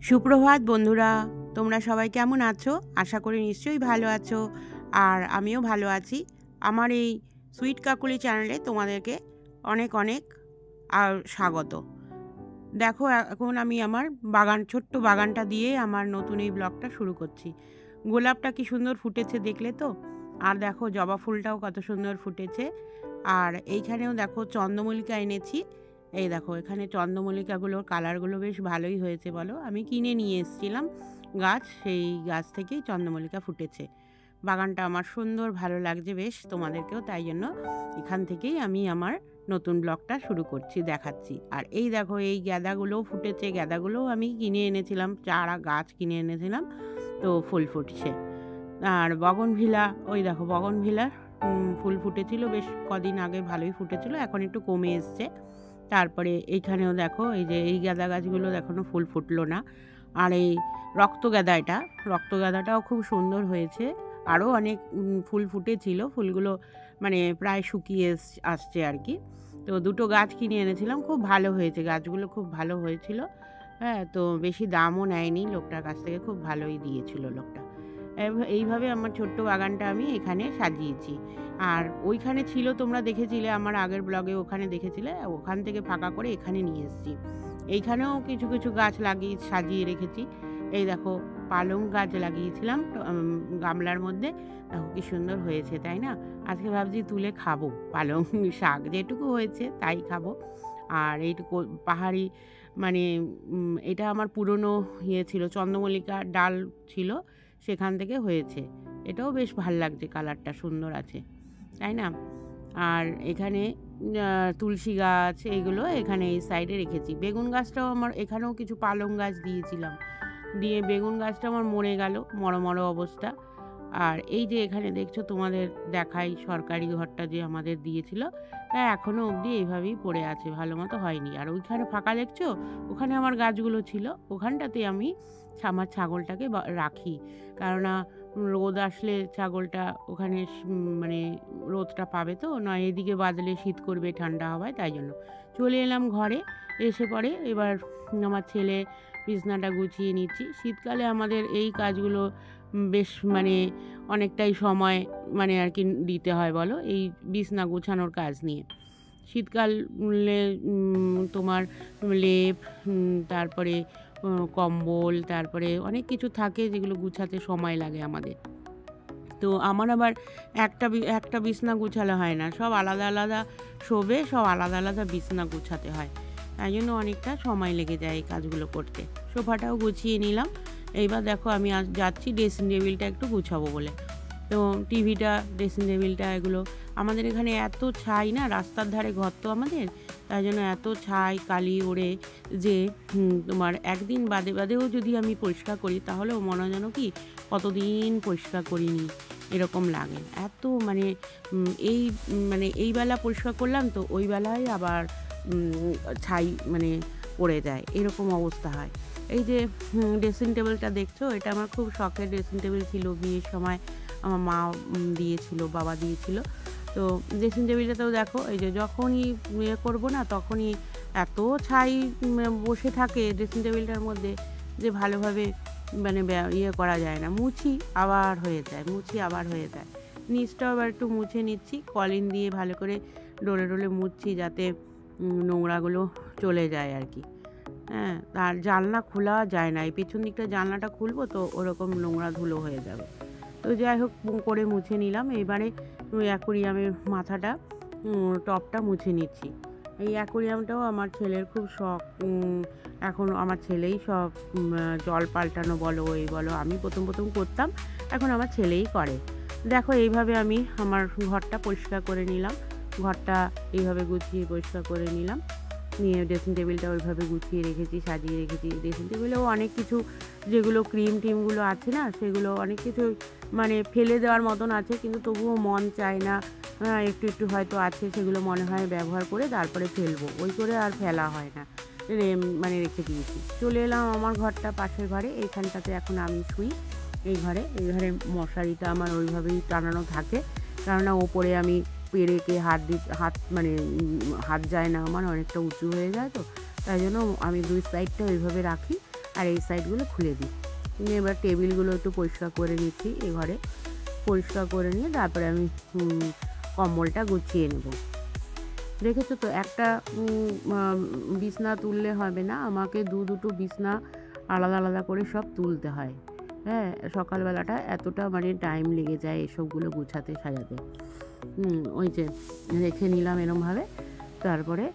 সুপ্রভাত বন্ধুরা, তোমরা সবাই কেমন আছো? আশা করি নিশ্চয়ই ভালো আছো। আর আমিও ভালো আছি। আমার এই সুইট কাকুলি চ্যানেলে তোমাদেরকে অনেক অনেক স্বাগত। দেখো, এখন আমি আমার ছোট্ট বাগানটা দিয়ে আমার নতুন এই ব্লগটা শুরু করছি। গোলাপটা কি সুন্দর ফুটেছে দেখলে তো? আর দেখো জবা ফুলটাও কত সুন্দর ফুটেছে। আর এইখানেও দেখো চন্দ্রমল্লিকা এনেছি। এই দেখো এখানে চন্দ্রমল্লিকাগুলোর কালারগুলো বেশ ভালোই হয়েছে বলো। আমি কিনে নিয়ে এসেছিলাম গাছ, সেই গাছ থেকেই চন্দ্রমল্লিকা ফুটেছে। বাগানটা আমার সুন্দর ভালো লাগছে বেশ, তোমাদেরকেও তাই জন্য এখান থেকেই আমি আমার নতুন ব্লগটা শুরু করছি, দেখাচ্ছি। আর এই দেখো এই গাঁদাগুলোও ফুটেছে, গাঁদাগুলোও আমি কিনে এনেছিলাম, চারা গাছ কিনে এনেছিলাম, তো ফুল ফুটছে। আর বগনভিলা, ওই দেখো বগনভিলার ফুল ফুটেছিল বেশ কদিন আগে, ভালোই ফুটেছিল, এখন একটু কমে এসছে। তারপরে এইখানেও দেখো এই যে এই গাঁদা গাছগুলো এখনও ফুল ফুটলো না। আর এই রক্তগাঁদাটাও খুব সুন্দর হয়েছে। আরও অনেক ফুল ফুটেছিল, ফুলগুলো মানে প্রায় শুকিয়ে আসছে আর কি। তো দুটো গাছ কিনে এনেছিলাম, খুব ভালো হয়েছে গাছগুলো, খুব ভালো হয়েছিল। হ্যাঁ, তো বেশি দামও নেয়নি লোকটার কাছ থেকে, খুব ভালোই দিয়েছিল লোকটা। এইভাবে আমার ছোট্ট বাগানটা আমি এখানে সাজিয়েছি। আর ওইখানে ছিল, তোমরা দেখেছিলে আমার আগের ব্লগে, ওখানে দেখেছিলে, ওখান থেকে ফাঁকা করে এখানে নিয়ে এসেছি। এইখানেও কিছু কিছু গাছ সাজিয়ে রেখেছি। এই দেখো পালং গাছ লাগিয়েছিলাম গামলার মধ্যে, দেখো কি সুন্দর হয়েছে তাই না? আজকে ভাবছি তুলে খাবো পালং শাক, যেটুকু হয়েছে তাই খাবো। আর এইটুকু পাহাড়ি মানে এটা আমার পুরনো ছিল, চন্দ্রমল্লিকার ডাল ছিল, সেখান থেকে হয়েছে। এটাও বেশ ভাল লাগছে, কালারটা সুন্দর আছে তাই না? আর এখানে তুলসী গাছ, এইগুলো এখানে এই সাইডে রেখেছি। বেগুন গাছটাও আমার, এখানেও কিছু পালং গাছ দিয়েছিলাম, দিয়ে বেগুন গাছটা আমার মরে গেল, মরো অবস্থা। আর এই যে এখানে দেখছো, তোমাদের দেখাই সরকারি ঘরটা যে আমাদের দিয়েছিল, তা এখনও অবধি এইভাবেই পড়ে আছে, ভালো মতো হয়নি। আর ওইখানে ফাঁকা দেখছো, ওখানে আমার গাছগুলো ছিল, ওখানটাতে আমি আমার ছাগলটাকে রাখি। কেননা রোদ আসলে ছাগলটা ওখানে মানে রোদটা পাবে তো, নয় এদিকে বাদলে শীত করবে ঠান্ডা হওয়ায়, তাই জন্য চলে এলাম ঘরে। এসে পরে এবার আমার ছেলে বিছনাটা গুছিয়ে নিচ্ছি। শীতকালে আমাদের এই কাজগুলো বেশ মানে অনেকটাই সময় মানে আর কি দিতে হয় বলো, এই বিছনা গুছানোর কাজ নিয়ে। শীতকালে তোমার লেপ, তারপরে কম্বল, তারপরে অনেক কিছু থাকে যেগুলো গুছাতে সময় লাগে আমাদের। তো আমার আবার একটা বিছনা গুছালে হয় না, সব আলাদা আলাদা শোবে, সব আলাদা আলাদা বিছনা গুছাতে হয়, তাই জন্য অনেকটা সময় লেগে যায় এই কাজগুলো করতে। সোফাটাও গুছিয়ে নিলাম। এইবার দেখো আমি যাচ্ছি ড্রেসিং টেবিলটা একটু গুছাবো বলে। তো টিভিটা, ড্রেসিং টেবিলটা, এগুলো আমাদের এখানে এত ছাই না, রাস্তার ধারে ঘর তো আমাদের, তাই জন্য এত ছাই কালি ওড়ে যে তোমার একদিন বাদে বাদেও যদি আমি পরিষ্কার করি তাহলেও মনে হয় যেন কি কতদিন পরিষ্কার করিনি এরকম লাগে। এত মানে এই মানে এই বেলা পরিষ্কার করলাম তো ওই বেলায় আবার ছাই মানে পড়ে যায়, এরকম অবস্থা হয়। এই যে ড্রেসিং টেবিলটা দেখছো, এটা আমার খুব শখের ড্রেসিং টেবিল ছিল, বিয়ের সময় আমার মা দিয়েছিল, বাবা দিয়েছিল। তো ড্রেসিং টেবিলটাতেও দেখো এই যে যখনই করবো না তখনই এত ছাই বসে থাকে ড্রেসিং টেবিলটার মধ্যে যে ভালোভাবে মানে করা যায় না, মুছি আবার হয়ে যায়। নিচটাও আবার একটু মুছে নিচ্ছি, কলিন দিয়ে ভালো করে ডলে ডলে মুছছি যাতে নোংরাগুলো চলে যায় আর কি। হ্যাঁ, আর জানলা খোলা যায় না, এই পেছন দিকটা জানলাটা খুলবো তো ওরকম নোংরা ধুলো হয়ে যাবে। তো যাই হোক করে মুছে নিলাম। এবারে অ্যাকোরিয়ামের মাথাটা, টপটা মুছে নিচ্ছি। এই অ্যাকোরিয়ামটাও আমার ছেলের খুব শখ। এখন আমার ছেলেই সব জল পাল্টানো বলো, এই বলো, আমি প্রথম করতাম, এখন আমার ছেলেই করে। দেখো এইভাবে আমি আমার ঘরটা পরিষ্কার করে নিলাম, ঘরটা এইভাবে গুছিয়ে পরিষ্কার করে নিলাম, নিয়ে ড্রেসিং টেবিলটা ওইভাবে গুছিয়ে রেখেছি, সাজিয়ে রেখেছি। ড্রেসিং টেবিলেও অনেক কিছু যেগুলো টিমগুলো আছে না, সেগুলো অনেক কিছু মানে ফেলে দেওয়ার মতন আছে, কিন্তু তবুও মন চায় না, একটু হয়তো আছে, সেগুলো মনে হয় ব্যবহার করে তারপরে ফেলবো, ওই করে আর ফেলা হয় না, মানে রেখে দিয়েছি। চলে এলাম আমার ঘরটা, পাশের ঘরে, এইখানটাতে এখন আমি শুই। এই ঘরে মশারিটা আমার ওইভাবেই টানানো থাকে, কেননা ওপরে আমি পেরেকে হাত যায় না, আমার অনেকটা উঁচু হয়ে যায়, তো তাই জন্য আমি দুই সাইডটা ওইভাবে রাখি। আর এই সাইডগুলো খুলে দিই। এবার টেবিলগুলো একটু পরিষ্কার করে নিচ্ছি, এ ঘরে পরিষ্কার করে নিয়ে তারপরে আমি কম্বলটা গুছিয়ে নেব। দেখেছো তো, একটা বিছনা তুললে হবে না, আমাকে দুটো বিছনা আলাদা আলাদা করে সব তুলতে হয়। হ্যাঁ, সকালবেলাটা এতটা মানে টাইম লেগে যায় এসবগুলো গুছাতে সাজাতে। ওই যে রেখে নিলাম এরমভাবে, তারপরে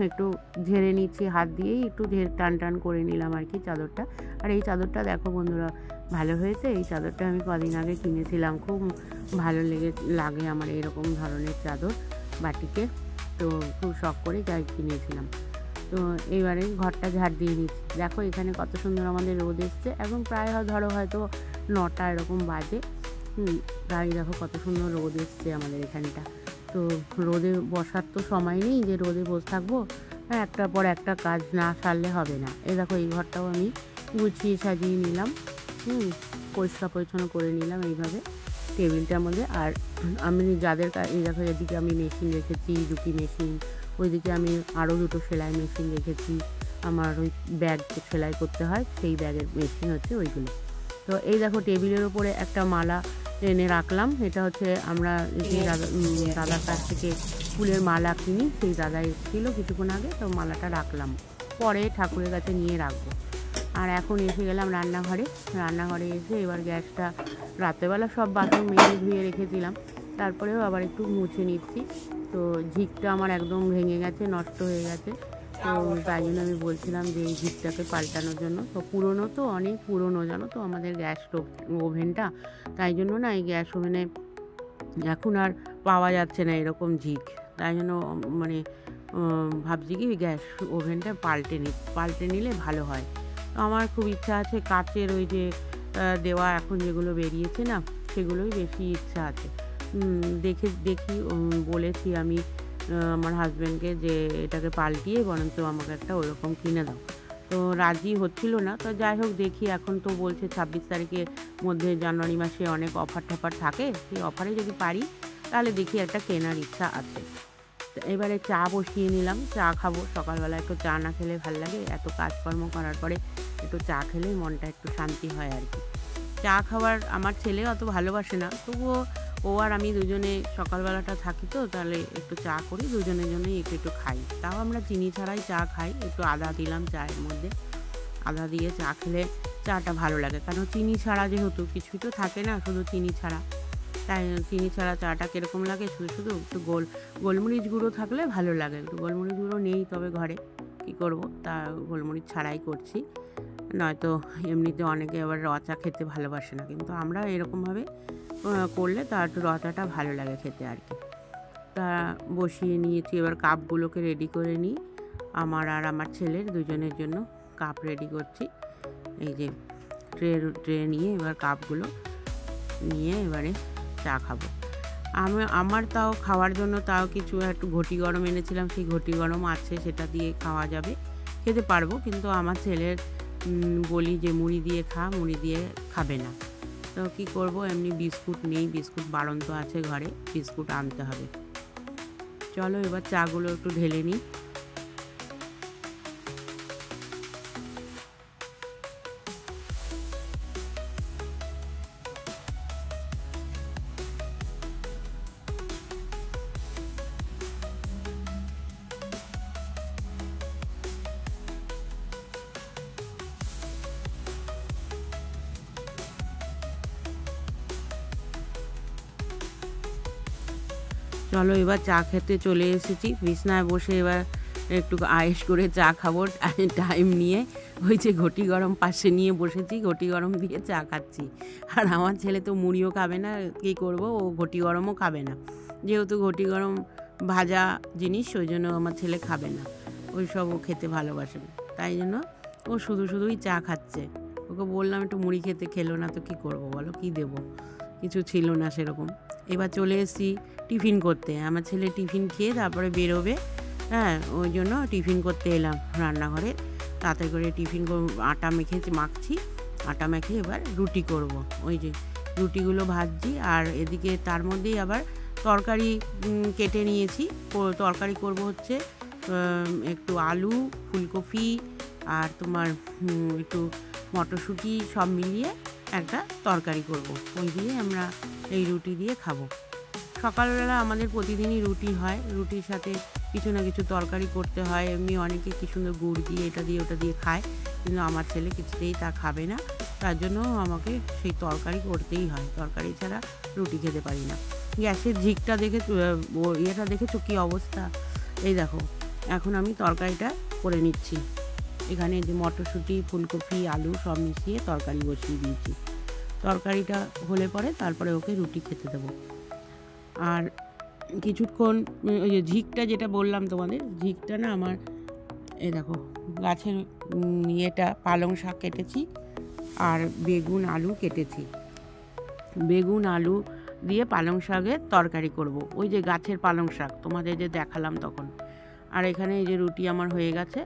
একটু ঝেড়ে নিচ্ছি, হাত দিয়েই একটু টান টান করে নিলাম আর কি চাদরটা। আর এই চাদরটা দেখো বন্ধুরা, ভালো হয়েছে। এই চাদরটা আমি কদিন আগে কিনেছিলাম, খুব ভালো লাগে আমার এরকম ধরনের চাদর বাটিকে, তো খুব শখ করে যাই কিনেছিলাম। তো এইবারে ঘরটা ঝাড় দিয়ে নিচ্ছি। দেখো এখানে কত সুন্দর আমাদের রোদ এসছে, এখন প্রায় ধরো হয়তো 9টা এরকম বাজে। তাই দেখো কত সুন্দর রোদ এসছে আমাদের এখানটা। তো রোদে বসার তো সময় নেই যে রোদে বসে থাকবো, হ্যাঁ, একটার পর একটা কাজ না সারলে হবে না। এই দেখো এই ঘরটাও আমি গুছিয়ে সাজিয়ে নিলাম, পরিষ্কার পরিচ্ছন্ন করে নিলাম এইভাবে টেবিলটার মধ্যে। আর আমি যাদের এই দেখো, এদিকে আমি মেশিন রেখেছি, রুটি মেশিন, ওইদিকে আমি আরও 2টো সেলাই মেশিন রেখেছি। আমার ওই ব্যাগ সেলাই করতে হয়, সেই ব্যাগের মেশিন হচ্ছে ওইগুলো। তো এই দেখো টেবিলের ওপরে একটা মালা এনে রাখলাম। এটা হচ্ছে আমরা যে দাদার কাছ থেকে ফুলের মালা কিনি, সেই দাদা এসেছিল কিছুক্ষণ আগে, তো মালাটা রাখলাম, পরে ঠাকুরের কাছে নিয়ে রাখবো। আর এখন এসে গেলাম রান্নাঘরে এসে এবার গ্যাসটা, রাত্রেবেলা সব বাথরুম মেজে ধুয়ে রেখেছিলাম, তারপরেও আবার একটু মুছে নিচ্ছি। তো ঝিকটা আমার একদম ভেঙে গেছে, নষ্ট হয়ে গেছে। তো তাই জন্য আমি বলছিলাম যে এই ঝিকটাকে পাল্টানোর জন্য। তো পুরনো, তো অনেক পুরনো জানো তো আমাদের গ্যাস ওভেনটা, তাই জন্য না এই গ্যাস ওভেনে এখন আর পাওয়া যাচ্ছে না এরকম ঝিক। তাই জন্য মানে ভাবছি কি গ্যাস ওভেনটা পাল্টে নিলে ভালো হয়। তো আমার খুব ইচ্ছা আছে কাচের ওই যে দেওয়া এখন যেগুলো বেরিয়েছে না, সেগুলোই বেশি ইচ্ছা আছে। দেখি বলেছি আমি আমার হাজব্যান্ডকে যে এটাকে পাল্টিয়ে বরঞ্চ আমাকে একটা ওরকম কিনে দাও। তো রাজি হচ্ছিল না। তো যাই হোক দেখি, এখন তো বলছে 26 তারিখের মধ্যে জানুয়ারি মাসে অনেক অফার টফার থাকে, সেই অফারে যদি পারি তাহলে দেখি একটা কেনার ইচ্ছা আছে। তো এবারে চা বসিয়ে নিলাম, চা খাবো। সকালবেলা একটু চা না খেলে ভাল লাগে, এত কাজকর্ম করার পরে একটু চা খেলেই মনটা একটু শান্তি হয় আর কি। চা খাওয়ার আমার ছেলে অত ভালোবাসে না, তবুও ও আর আমি দুজনে সকালবেলাটা থাকি, তো তাহলে একটু চা করি, দুজনের জন্যই একটু খাই। তাও আমরা চিনি ছাড়াই চা খাই, একটু আদা দিলাম চায়ের মধ্যে, আদা দিয়ে চা খেলে চাটা ভালো লাগে, কারণ চিনি ছাড়া যেহেতু কিছুই তো থাকে না, শুধু চিনি ছাড়া। তাই চিনি ছাড়া চাটা কীরকম লাগে, শুধু একটু গোলমরিচ গুঁড়ো থাকলে ভালো লাগে। একটু গোলমরিচ গুঁড়ো নেই তবে ঘরে, কী করব, তা গোলমরিচ ছাড়াই করছি। নয়তো এমনিতে অনেকে আবার র চা খেতে ভালোবাসে না, কিন্তু আমরা এরকমভাবে করলে তার একটু র চাটা ভালো লাগে খেতে আর কি। তা বসিয়ে নিয়েছি, এবার কাপগুলোকে রেডি করে নিই। আমার আর আমার ছেলের দুজনের জন্য কাপ রেডি করছি। এই যে ট্রে নিয়ে এবার কাপগুলো নিয়ে এবারে চা খাবো। আমার তাও খাওয়ার জন্য তাও কিছু একটু ঘটি গরম এনেছিলাম, সেই ঘটি গরম আছে, সেটা দিয়ে খাওয়া যাবে, খেতে পারবো। কিন্তু আমার ছেলের বলি যে মুড়ি দিয়ে মুড়ি দিয়ে খাবে না। তো কী করব, এমনি বিস্কুট নেই, বিস্কুট বাড়ন্ত আছে ঘরে, বিস্কুট আনতে হবে। চলো এবার চাগুলো একটু ঢেলে নিই। চলো এবার চা খেতে চলে এসেছি, বিছনায় বসে এবার একটু আয়েশ করে চা খাবো টাইম নিয়ে। ওই যে ঘটি গরম পাশে নিয়ে বসেছি, ঘটি গরম দিয়ে চা খাচ্ছি। আর আমার ছেলে তো মুড়িও খাবে না, কী করব, ও ঘটি গরমও খাবে না, যেহেতু ঘটি গরম ভাজা জিনিস, ওই জন্য আমার ছেলে খাবে না, ওই সব ও খেতে ভালোবাসে না। তাই জন্য ও শুধুই চা খাচ্ছে। ওকে বললাম একটু মুড়ি খেলো না, তো কী করব বলো, কী দেবো, কিছু ছিল না সেরকম। এবার চলে এসেছি টিফিন করতে, আমার ছেলে টিফিন খেয়ে তারপরে বেরোবে, হ্যাঁ, ওই জন্য টিফিন করতে এলাম রান্নাঘরে। তাড়াতাড়ি করে টিফিন আটা মাখছি, আটা মেখে এবার রুটি করব। ওই যে রুটিগুলো ভাজছি, আর এদিকে তার মধ্যেই আবার তরকারি কেটে নিয়েছি। তরকারি করব হচ্ছে একটু আলু, ফুলকপি আর তোমার একটু মটরশুঁটি সব মিলিয়ে একটা তরকারি করব। ওই দিয়ে আমরা এই রুটি দিয়ে খাবো। সকালবেলা আমাদের প্রতিদিনই রুটি হয়, রুটির সাথে কিছু না কিছু তরকারি করতে হয়। এমনি অনেকে কি সুন্দর গুড় দিয়ে এটা দিয়ে ওটা দিয়ে খায়, কিন্তু আমার ছেলে কিছুতেই তা খাবে না। তার জন্য আমাকে সেই তরকারি করতেই হয়, তরকারি ছাড়া রুটি খেতে পারি না। গ্যাসের ঝিকটা দেখে ইয়েটা দেখেছো কী অবস্থা? এই দেখো, এখন আমি তরকারিটা করে নিচ্ছি। এখানে যে মটরশুঁটি, ফুলকপি, আলু সব মিশিয়ে তরকারি বসিয়ে দিয়েছি। তরকারিটা হলে পরে তারপরে ওকে রুটি খেতে দেবো। আর কিছুক্ষণ ওই যে ঝিকটা যেটা বললাম তোমাদের, ঝিকটা না আমার এই দেখো গাছের ইয়েটা পালং শাক কেটেছি আর বেগুন আলু কেটেছি। বেগুন আলু দিয়ে পালং শাকের তরকারি করব, ওই যে গাছের পালং শাক তোমাদের যে দেখালাম তখন। আর এখানে এই যে রুটি আমার হয়ে গেছে,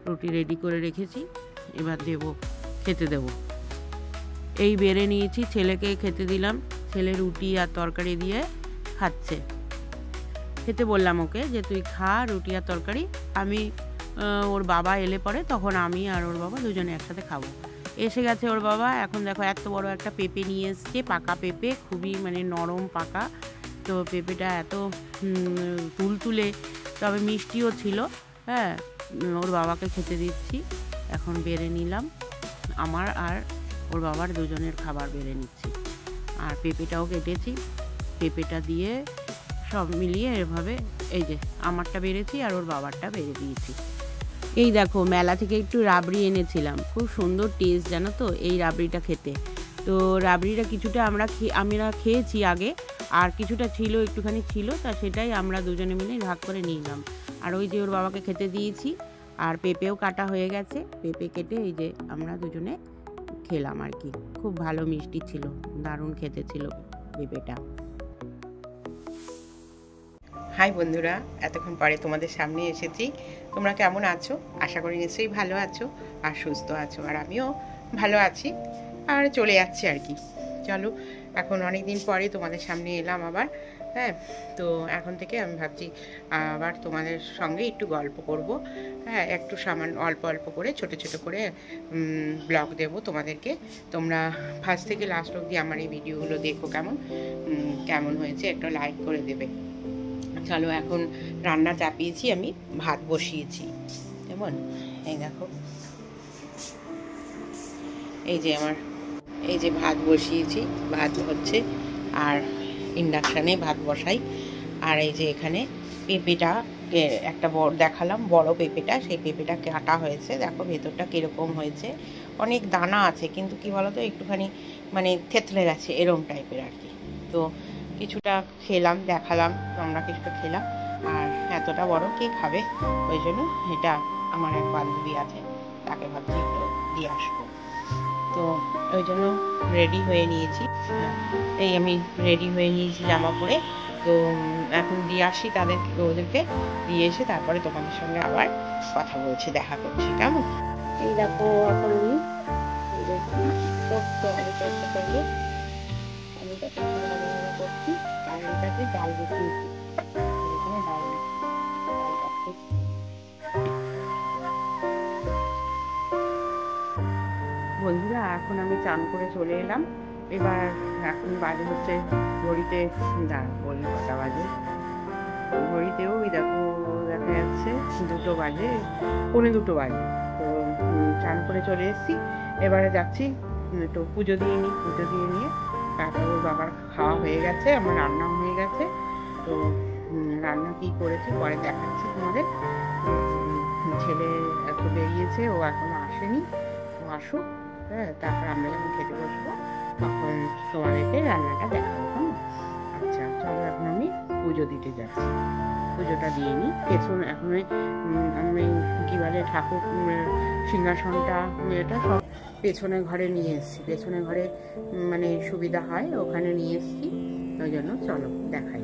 রুটি রেডি করে রেখেছি, এবার খেতে দেব। এই বেড়ে নিয়েছি, ছেলেকে খেতে দিলাম। ছেলে রুটি আর তরকারি দিয়ে খাচ্ছে। খেতে বললাম ওকে যে তুই খা রুটি আর তরকারি, আমি ওর বাবা এলে পরে তখন আমি আর ওর বাবা দুজনে একসাথে খাবো। এসে গেছে ওর বাবা, এখন দেখো এত বড় একটা পেঁপে নিয়ে এসছে, পাকা পেঁপে, খুবই মানে নরম পাকা। তো পেঁপেটা এত তুলতুলে, তবে মিষ্টিও ছিল। হ্যাঁ, ওর বাবাকে খেতে দিচ্ছি। এখন বেড়ে নিলাম, আমার আর ওর বাবার দুজনের খাবার বেড়ে নিচ্ছি। আর পেঁপেটাও কেটেছি, পেঁপেটা দিয়ে সব মিলিয়ে এভাবে এই যে আমারটা বেড়েছি আর ওর বাবারটা বেড়ে দিয়েছি। এই দেখো মেলা থেকে একটু রাবড়ি এনেছিলাম, খুব সুন্দর টেস্ট জানো তো এই রাবড়িটা খেতে। তো রাবড়িটা কিছুটা আমরা খেয়েছি আগে, আর কিছুটা ছিল, একটুখানি ছিল, তা সেটাই আমরা দুজনে মিলে ভাগ করে নিলাম। আর ওই যে ওর বাবাকে খেতে দিয়েছি। আর পেঁপেও কাটা হয়ে গেছে, পেঁপে কেটে এই যে আমরা দুজনে খেলাম আর কি। খুব ভালো মিষ্টি ছিল, দারুণ খেতে ছিল পেঁপেটা। হাই বন্ধুরা, এতক্ষণ পরে তোমাদের সামনে এসেছি। তোমরা কেমন আছো? আশা করি নিশ্চয়ই ভালো আছো আর সুস্থ আছো, আর আমিও ভালো আছি আর চলে যাচ্ছি আর কি। চলো, এখন অনেক দিন পরে তোমাদের সামনে এলাম আবার। হ্যাঁ, তো এখন থেকে আমি ভাবছি আবার তোমাদের সঙ্গে একটু গল্প করব। হ্যাঁ, একটু সামান্য অল্প অল্প করে ছোট ছোট করে ব্লগ দেব তোমাদেরকে। তোমরা ফার্স্ট থেকে লাস্ট অবধি আমার এই ভিডিওগুলো দেখো, কেমন হয়েছে একটা লাইক করে দেবে। চলো, এখন রান্না চাপিয়েছি, আমি ভাত বসিয়েছি। যেমন এই দেখো, এই যে ভাত বসিয়েছি, ভাত হচ্ছে, আর ইন্ডাকশানে ভাত বসাই। আর এই যে এখানে পেঁপেটা একটা দেখালাম, বড় পেঁপেটা, সেই পেঁপেটা কাটা হয়েছে। দেখো ভেতরটা কীরকম হয়েছে, অনেক দানা আছে, কিন্তু কি বলতো একটুখানি মানে থেতলে গেছে এরম টাইপের আর কি। তো কিছুটা খেলাম, দেখালাম, আমরা কিছুটা খেলাম। আর এতটা বড় কে খাবে, ওই জন্য এটা আমার এক বান্ধবী আছে, তাকে ভাবছি একটু দিয়ে আসবো। তো ওই জন্য রেডি হয়ে নিয়েছি। এই আমি রেডি হয়ে নিয়েছি জামা পরে। তো এখন দিয়ে আসি ওদেরকে দিয়ে এসে তারপরে তোমাদের সঙ্গে আবার কথা বলছি, দেখা করছি। কেমন? এই দেখো, এখন আমি করছি, কারেন্টটাকে জাল বসিয়েছি। এখানে ডাল বন্ধুরা, এখন আমি চান করে চলে এলাম। এবার এখন বাজে হচ্ছে ঘড়িতে, বলি কটা বাজে, ঘড়িতেও ওই দেখো দেখা যাচ্ছে 2টো বাজে, 2:45 বাজে। তো চান করে চলে এসেছি, এবারে যাচ্ছি একটু পুজো দিয়ে নিই। পুজো দিয়ে নিয়ে তারপর ওর বাবার খাওয়া হয়ে গেছে, আমার রান্নাও হয়ে গেছে। তো রান্না কী করেছি পরে দেখাচ্ছি তোমাদের। ছেলে এত বেরিয়েছে, ও এখনো আসেনি, ও আসুক। হ্যাঁ, তারপর আমরা যখন খেতে বসবো তখন তোমাদেরকে রান্নাটা দেখাবো। আচ্ছা চলো, এখন আমি পুজো দিতে যাচ্ছি, পুজোটা দিয়ে নিই। পেছন এখন আমি কী বলে ঠাকুর সিংহাসনটা এটা সব পেছনে ঘরে নিয়ে এসেছি, পেছনে ঘরে মানে সুবিধা হয়, ওখানে নিয়ে এসেছি। ওই জন্য চলো দেখাই।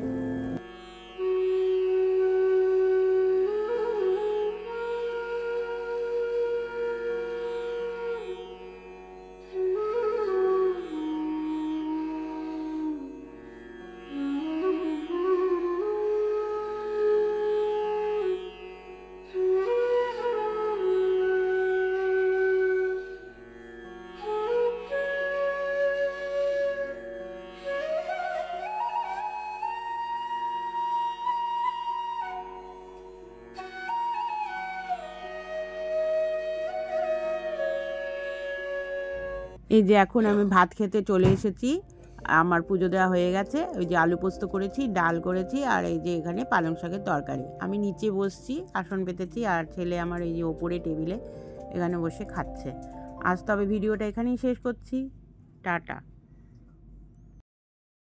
এই যে এখন আমি ভাত খেতে চলে এসেছি। আমার পুজো দেওয়া হয়ে গেছে। ওই যে আলু পোস্ত করেছি, ডাল করেছি, আর এই যে এখানে পালং শাকের তরকারি। আমি নিচে বসছি, আসন পেতেছি, আর ছেলে আমার এই যে ওপরে টেবিলে এখানে বসে খাচ্ছে। আজ তবে ভিডিওটা এখানেই শেষ করছি। টাটা।